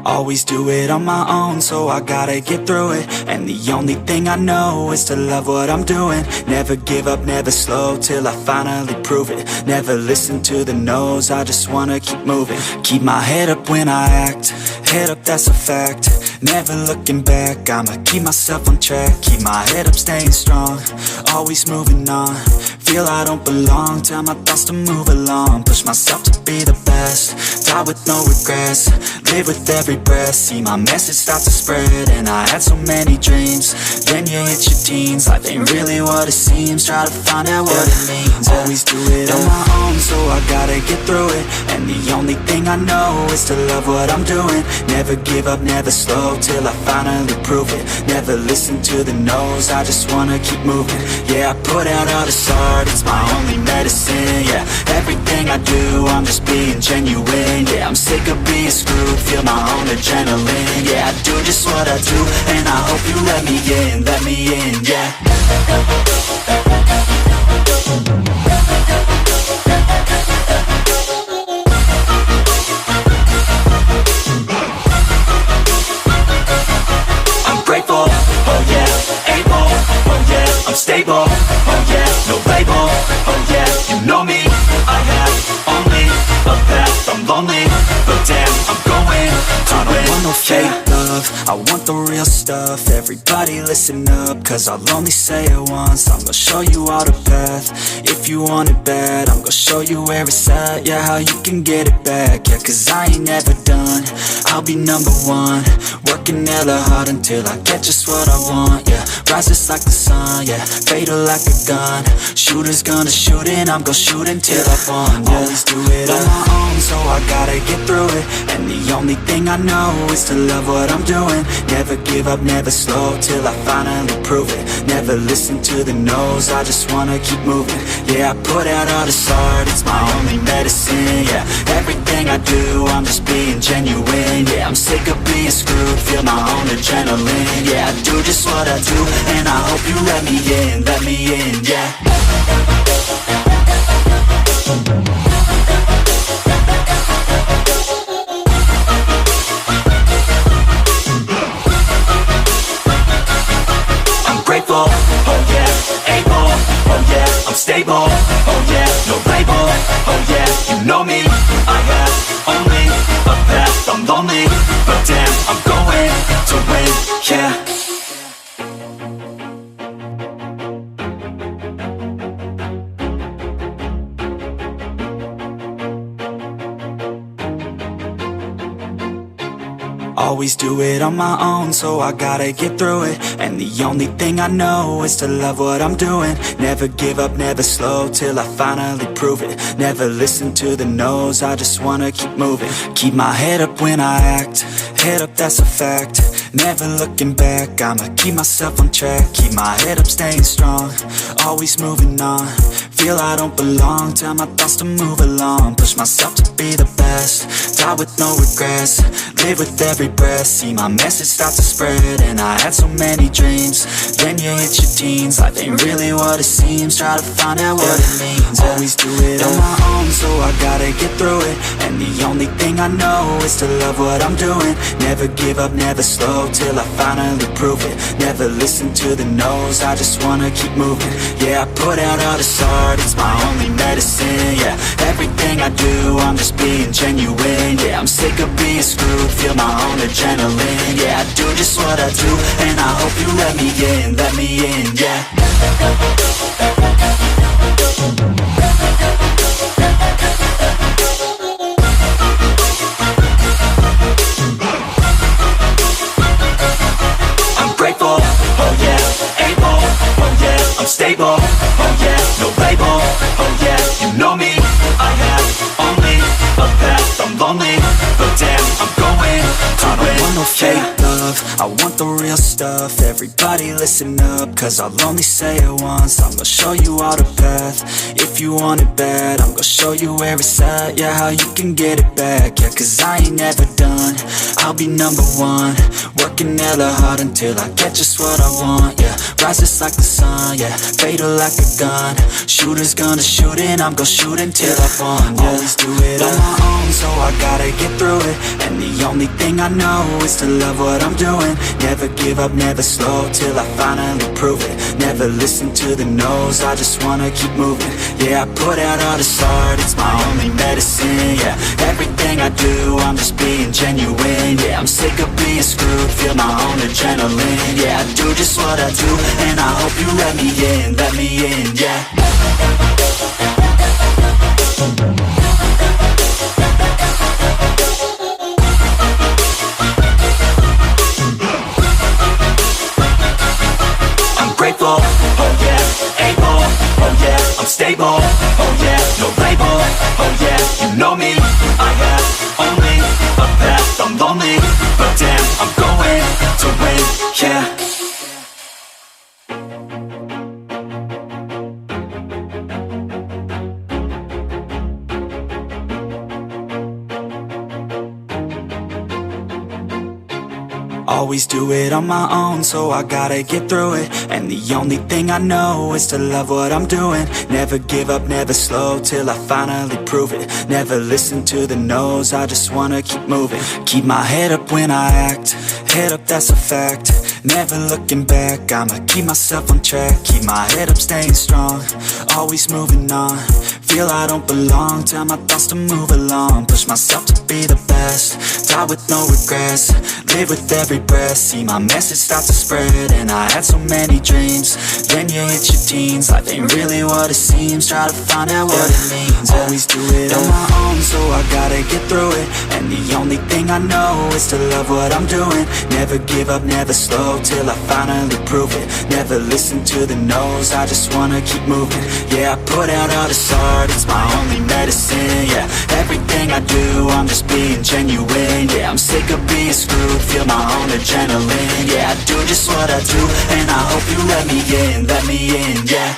Always do it on my own, so I gotta get through it. And the only thing I know is to love what I'm doing. Never give up, never slow, till I finally prove it. Never listen to the no's, I just wanna keep moving. Keep my head up when I act, head up, that's a fact. Never looking back, I'ma keep myself on track. Keep my head up, staying strong, always moving on. Feel I don't belong, tell my thoughts to move along. Push myself to be the best, die with no regrets. Live with every breath, see my message start to spread. And I had so many dreams, then you hit your teens. Life ain't really what it seems, try to find out what it means. Always do it on my own, so I gotta get through it. And the only thing I know is to love what I'm doing. Never give up, never slow, till I finally prove it. Never listen to the no's, I just wanna keep moving. Yeah, I put out all this art, it's my only medicine. Yeah, everything I do, I'm just being genuine. Yeah, I'm sick of being screwed, feel my own adrenaline. Yeah, I do just what I do, and I hope you let me in, yeah. I'm grateful, oh yeah, able, oh yeah, I'm stable, oh yeah, no label, oh yeah, you know me, I have only a path, I'm lonely, but damn, I'm going to win. I don't want no fake love, I want the real stuff. Everybody listen up, cause I'll only say it once. I'm gonna show you all the path, if you want it bad. I'm gonna show you where it's at, yeah, how you can get it back. Yeah, cause I ain't never done, I'll be number one. Working hella hard until I get just what I want, yeah. Rises like the sun, yeah, fatal like a gun. Shooter's gonna shoot and I'm gonna shoot until I won, yeah. Always do it on my own, so I gotta get through it. And the only thing I know is to love what I'm doing. Never give up, never slow, till I finally prove it. Never listen to the no's, I just wanna keep moving. Yeah, I put out all this art, it's my only medicine. Yeah, everything I do, I'm just being genuine. Yeah, I'm sick of being screwed, feel my own adrenaline. Yeah, I do just what I do, and I hope you let me in, yeah. Grateful, oh yeah, able, oh yeah, I'm stable, oh yeah, no label, oh yeah, you know me, I have only a path, I'm lonely, but damn, I'm going to win, yeah. Always do it on my own, so I gotta get through it. And the only thing I know is to love what I'm doing. Never give up, never slow, till I finally prove it. Never listen to the no's, I just wanna keep moving. Keep my head up when I act, head up, that's a fact. Never looking back, I'ma keep myself on track. Keep my head up, staying strong, always moving on. Feel I don't belong, tell my thoughts to move along. Push myself to be the best, die with no regrets. Live with every breath, see my message start to spread. And I had so many dreams, then you hit your teens. Life ain't really what it seems, try to find out what it means. Always do it on my own, so I gotta get through it. And the only thing I know is to love what I'm doing. Never give up, never slow, till I finally prove it. Never listen to the no's, I just wanna keep moving. Yeah, I put out all this art, it's my only medicine. Yeah, everything I do, I'm just being genuine. Yeah, I'm sick of being screwed, feel my own adrenaline. Yeah, I do just what I do, and I hope you let me in, yeah. I'm grateful, oh yeah, able, oh yeah, I'm stable, oh yeah, no label, oh yeah, you know me, I have only a path, I'm lonely, but damn, I'm going to win. I don't want no fake love, I want the real stuff. everybody listen up, cause I'll only say it once. I'm gonna show you all the path, if you want it bad. I'm gonna show you where it's at, yeah, how you can get it back. Yeah, cause I ain't never done, I'll be number one. Working hella hard until I get just what I want, yeah. Rises like the sun, yeah, fatal like a gun. Shooters gonna shoot and I'm gonna shoot until I won, yeah. Always do it on my own, so I gotta get through it. And the only thing I know is to love what I'm doing. Never give up, never slow, till I finally prove it. Never listen to the no's, I just wanna keep moving. Yeah, I put out all this art, it's my only medicine, yeah. Everything I do, I'm just being genuine, yeah. I'm sick of being screwed, feel my own adrenaline, yeah. I do just what I do, and I hope you let me in, yeah. Grateful, oh yeah, able, oh yeah, I'm stable, oh yeah, no label, oh yeah, you know me, I have only a path, I'm lonely, but damn, I'm going to win, yeah. Always do it on my own, so I gotta get through it. And the only thing I know is to love what I'm doing. Never give up, never slow, till I finally prove it. Never listen to the no's, I just wanna keep moving. Keep my head up when I act, head up, that's a fact. Never looking back, I'ma keep myself on track. Keep my head up, staying strong, always moving on. Feel I don't belong, tell my thoughts to move along. Push myself to be the best, die with no regrets. Live with every breath, see my message start to spread. And I had so many dreams, then you hit your teens. Life ain't really what it seems, try to find out what it means. Always do it on my own, so I gotta get through it. And the only thing I know is to love what I'm doing. Never give up, never slow, till I finally prove it. Never listen to the no's, I just wanna keep moving. Yeah, I put out all this art, it's my only medicine, yeah. Everything I do, I'm just being genuine, yeah. I'm sick of being screwed, feel my own adrenaline, yeah. I do just what I do, and I hope you let me in, yeah.